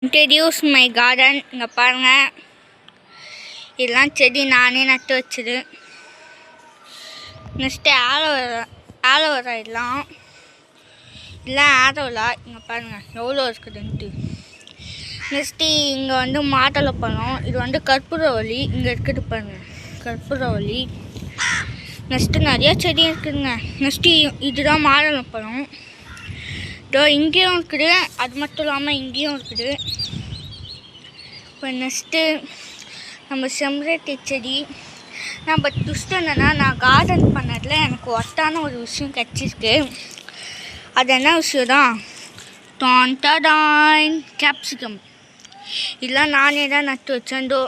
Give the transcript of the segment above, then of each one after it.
introduce my garden. இங்கே பாருங்கள், இதெல்லாம் செடி நானே நட்டு வச்சுது. நெக்ஸ்ட்டு ஆலோவேரா இதெல்லாம் ஆலோவேரா. இங்கே பாருங்கள் எவ்வளோ இருக்குதுன்ட்டு. நெக்ஸ்ட்டு இங்கே மாதுளை பழம், இது கற்பூரவள்ளி. இங்கே இருக்குது பாருங்கள் கற்பூரவள்ளி. நெக்ஸ்ட்டு நிறையா செடி இருக்குதுங்க. நெக்ஸ்ட்டு இதுதான் மாதுளை பழம். இதோ இங்கேயும் இருக்குது, அது மட்டும் இல்லாமல் இங்கேயும் இருக்குது. இப்போ நெக்ஸ்ட்டு நம்ம செம்பருத்தி செடி. நம்ம ட்விஸ்ட் என்னன்னா, நான் கார்டன் பண்ணதில் எனக்கு ஒட்டான ஒரு விஷயம் கிடச்சிருக்கு. அது என்ன விஷயம் தான், டான் கேப்சிகம். இதெல்லாம் நானே தான் நட்டு வச்சேன். இதோ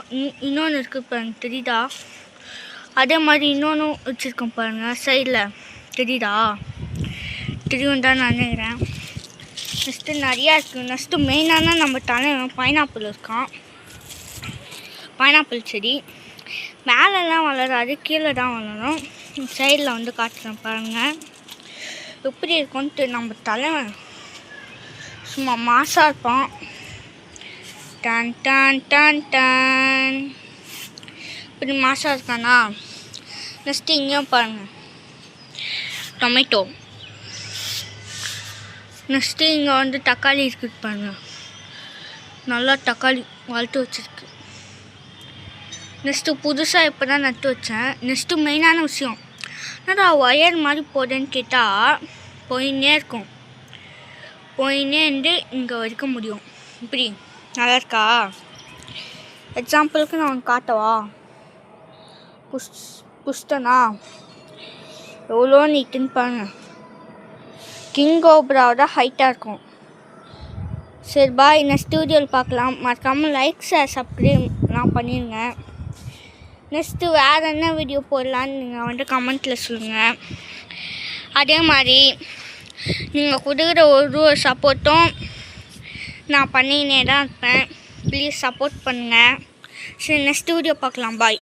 இன்னொன்று இருக்குது பாருங்க, தெரியுதா? அதே மாதிரி இன்னொன்று வச்சுருக்கேன் பாருங்கள் சைடில், தெரியுதா? தெரியும் தான் நான் நினைக்கிறேன். நெக்ஸ்ட்டு நிறையா இருக்குது. நெக்ஸ்ட்டு மெயினான நம்ம தலைவன் பைனாப்பிள் இருக்கான். பைனாப்பிள் செடி மேலெல்லாம் வளராது, கீழே தான் வளரும். சைடில் காட்டுறேன் பாருங்கள் எப்படி இருக்கும்ன்ட்டு. நம்ம தலைவன் சும்மா மாசாக இருப்பான். டான் டான் டான் டான் இப்படி மாசாக இருக்கானா. நெக்ஸ்ட்டு இங்கேயும் பாருங்கள் டொமேட்டோ. நெக்ஸ்ட்டு இங்கே தக்காளி இருக்குது பாருங்கள், நல்லா தக்காளி வளர்த்து வச்சுருக்கு. நெக்ஸ்ட்டு புதுசாக இப்போ தான் நட்டு வச்சேன். நெக்ஸ்ட்டு மெயினான விஷயம் என்னடா ஒயர் மாதிரி போதுன்னு கேட்டால், போயின்னே இருக்கும். போயின்னே இங்கே வரைக்கும் முடியும். இப்படி நல்லா இருக்கா? எக்ஸாம்பிளுக்கு நான் உனக்கு காட்டவா? புஷ்டனா எவ்வளோ நீட்டுன்னு பாருங்க. கிங் கோப்ராவோட ஹைட்டாக இருக்கும். சரி பாய், நெக்ஸ்ட் வீடியோவில் பார்க்கலாம். மறக்காமல் லைக் ஷேர் சப்ஸ்கிரைப்லாம் பண்ணிடுங்க. நெக்ஸ்ட்டு வேறு என்ன வீடியோ போடலான்னு நீங்கள் கமெண்ட்டில் சொல்லுங்கள். அதே மாதிரி நீங்கள் கொடுக்குற ஒரு சப்போர்ட்டும் நான் பண்ணினே தான் இருப்பேன். ப்ளீஸ் சப்போர்ட் பண்ணுங்கள். சரி, நெக்ஸ்ட் வீடியோ பார்க்கலாம். பாய்.